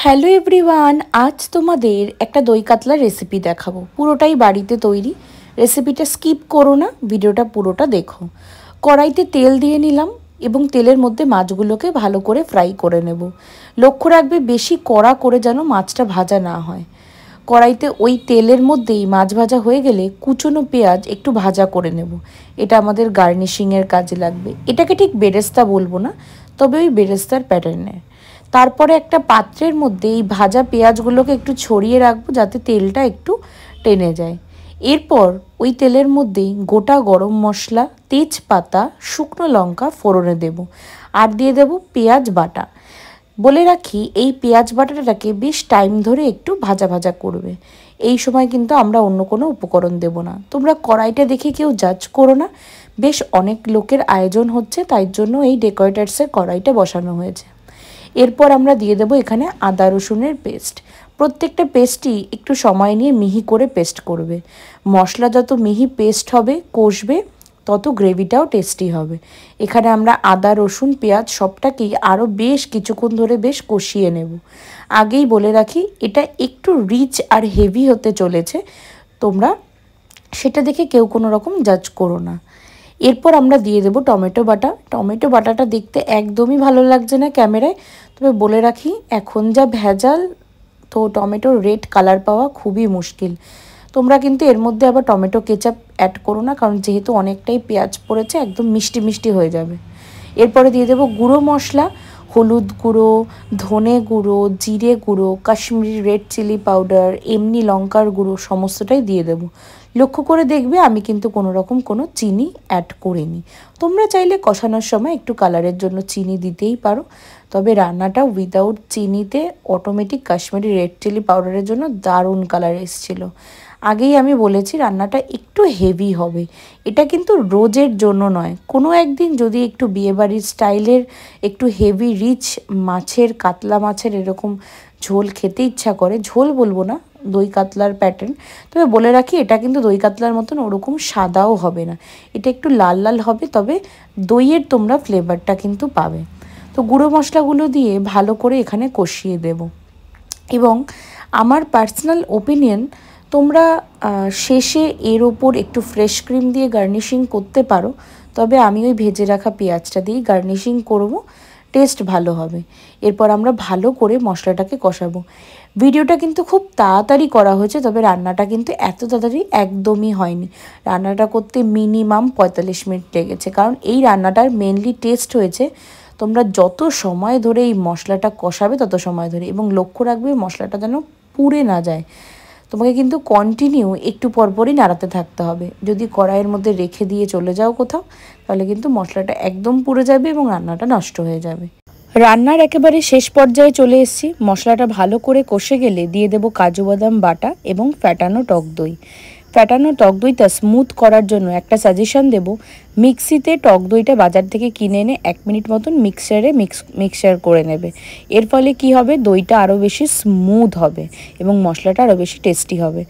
Hello everyone, আজ তোমাদের একটা দই কাতলার রেসিপি দেখাবো। পুরোটাই বাড়িতে তৈরি। রেসিপিটা স্কিপ করো না, ভিডিওটা পুরোটা দেখো। কড়াইতে তেল দিয়ে নিলাম এবং তেলের মধ্যে মাছগুলোকে ভালো করে ফ্রাই করে নেব। লক্ষ্য রাখবে বেশি কড়া করে যেন মাছটা ভাজা না হয়। কড়াইতে ওই তেলের মধ্যেই মাছ ভাজা হয়ে গেলে কুচনো পেঁয়াজ একটু ভাজা করে নেব। এটা আমাদের গার্নিশিংয়ের কাজে লাগবে। এটাকে ঠিক বেরেস্তা বলবো না, তবে ওই বেরেস্তার প্যাটার্নে। তারপরে একটা পাত্রের মধ্যে এই ভাজা পেঁয়াজগুলোকে একটু ছড়িয়ে রাখবো যাতে তেলটা একটু টেনে যায়। এরপর ওই তেলের মধ্যেই গোটা গরম মশলা, তেজপাতা, শুকনো লঙ্কা ফোড়নে দেব, আর দিয়ে দেব পেঁয়াজ বাটা। বলে রাখি, এই পেঁয়াজ বাটাটাকে বেশ টাইম ধরে একটু ভাজা ভাজা করবে। এই সময় কিন্তু আমরা অন্য কোনো উপকরণ দেব না। তোমরা কড়াইটা দেখে কেউ জাজ করো না, বেশ অনেক লোকের আয়োজন হচ্ছে, তাই জন্য এই ডেকোরেটার্সের কড়াইটা বসানো হয়েছে। এরপর আমরা দিয়ে দেবো এখানে আদা রসুনের পেস্ট। প্রত্যেকটা পেস্টই একটু সময় নিয়ে মিহি করে পেস্ট করবে। মশলা যত মিহি পেস্ট হবে, কষবে, তত গ্রেভিটাও টেস্টি হবে। এখানে আমরা আদা রসুন পেঁয়াজ সবটাকেই আরও বেশ কিছুক্ষণ ধরে বেশ কষিয়ে নেব। আগেই বলে রাখি, এটা একটু রিচ আর হেভি হতে চলেছে, তোমরা সেটা দেখে কেউ কোনো রকম জাজ করো না। এরপর আমরা দিয়ে দেবো টমেটো বাটা। টমেটো বাটাটা দেখতে একদমই ভালো লাগছে না ক্যামেরায়, তবে বলে রাখি এখন যা ভেজাল, তো টমেটোর রেড কালার পাওয়া খুবই মুশকিল। তোমরা কিন্তু এর মধ্যে আবার টমেটো কেচাপ অ্যাড করো না, কারণ যেহেতু অনেকটাই পেঁয়াজ পড়েছে, একদম মিষ্টি মিষ্টি হয়ে যাবে। এরপরে দিয়ে দেবো গুঁড়ো মশলা, হলুদ গুঁড়ো, ধনে গুঁড়ো, জিরে গুঁড়ো, কাশ্মীরি রেড চিলি পাউডার, এমনি লঙ্কার গুঁড়ো, সমস্তটাই দিয়ে দেবো। লক্ষ্য করে দেখবে আমি কিন্তু কোনো রকম কোনো চিনি অ্যাড করিনি। তোমরা চাইলে কষানোর সময় একটু কালারের জন্য চিনি দিতেই পারো, তবে রান্নাটা উইদাউট চিনিতে অটোমেটিক কাশ্মীরি রেড চিলি পাউডারের জন্য দারুণ কালার এসেছিলো। আগেই আমি বলেছি রান্নাটা একটু হেভি হবে। এটা কিন্তু রোজের জন্য নয়, কোনো একদিন যদি একটু বিয়েবাড়ির স্টাইলের একটু হেভি রিচ মাছের, কাতলা মাছের এরকম ঝোল খেতে ইচ্ছা করে, ঝোল বলবো না, দই কাতলার প্যাটার্ন, তবে বলে রাখি এটা কিন্তু দই কাতলার মতন ওরকম সাদাও হবে না, এটা একটু লাল লাল হবে, তবে দইয়ের তোমরা ফ্লেভারটা কিন্তু পাবে। তো গুঁড়ো মশলাগুলো দিয়ে ভালো করে এখানে কষিয়ে দেব। এবং আমার পার্সোনাল ওপিনিয়ন, তোমরা শেষে এর ওপর একটু ফ্রেশ ক্রিম দিয়ে গার্নিশিং করতে পারো, তবে আমি ওই ভেজে রাখা পেঁয়াজটা দিয়েই গার্নিশিং করব, টেস্ট ভালো হবে। এরপর আমরা ভালো করে মশলাটাকে কষাবো। ভিডিওটা কিন্তু খুব তাড়াতাড়ি করা হয়েছে, তবে রান্নাটা কিন্তু এত তাড়াতাড়ি একদমই হয়নি। রান্নাটা করতে মিনিমাম 45 মিনিট লেগেছে, কারণ এই রান্নাটার মেনলি টেস্ট হয়েছে তোমরা যত সময় ধরে এই মশলাটা কষাবে তত সময় ধরে, এবং লক্ষ্য রাখবে মশলাটা যেন পুড়ে না যায়। তোমাকে কিন্তু কন্টিনিউ একটু পরপরই নাড়াতে থাকতে হবে। যদি কড়াইয়ের মধ্যে রেখে দিয়ে চলে যাও কোথাও, তাহলে কিন্তু মশলাটা একদম পুড়ে যাবে এবং রান্নাটা নষ্ট হয়ে যাবে। রান্নার একেবারে শেষ পর্যায়ে চলে এসেছি। মশলাটা ভালো করে কষে গেলে দিয়ে দেবো কাজু বাদাম বাটা এবং ফ্যাটানো টক দই। ফ্যাটানো টক দইটা স্মুথ করার জন্য একটা সাজেশন দেব, মিক্সিতে টক দইটা বাজার থেকে কিনে এনে 1 মিনিট মতন মিক্সচার করে নেবে। এর ফলে কি হবে, দইটা আরও বেশি স্মুথ হবে এবং মশলাটা আরও বেশি টেস্টি হবে।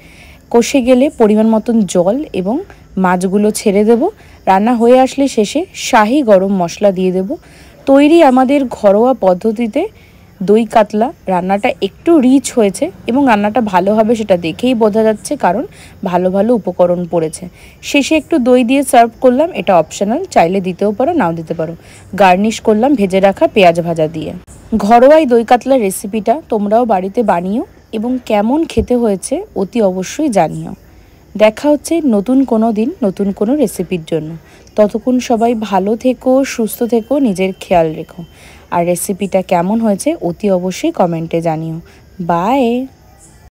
কষে গেলে পরিমাণ মতন জল এবং মাছগুলো ছেড়ে দেব। রান্না হয়ে আসলে শেষে শাহি গরম মশলা দিয়ে দেব। তৈরি আমাদের ঘরোয়া পদ্ধতিতে দই কাতলা। রান্নাটা একটু রিচ হয়েছে এবং রান্নাটা ভালো হবে সেটা দেখেই বোঝা যাচ্ছে, কারণ ভালো ভালো উপকরণ পড়েছে। শেষে একটু দই দিয়ে সার্ভ করলাম, এটা অপশনাল, চাইলে দিতেও পারো, নাও দিতে পারো। গার্নিশ করলাম ভেজে রাখা পেঁয়াজ ভাজা দিয়ে। ঘরোয়া এই দই কাতলার রেসিপিটা তোমরাও বাড়িতে বানিও এবং কেমন খেতে হয়েছে অতি অবশ্যই জানিও। দেখা হচ্ছে নতুন কোনো দিন নতুন কোনো রেসিপির জন্য। ততক্ষণ সবাই ভালো থেকো, সুস্থ থেকো, নিজের খেয়াল রেখো। আর রেসিপিটা কেমন হয়েছে অতি অবশ্যই কমেন্টে জানিও। বাই।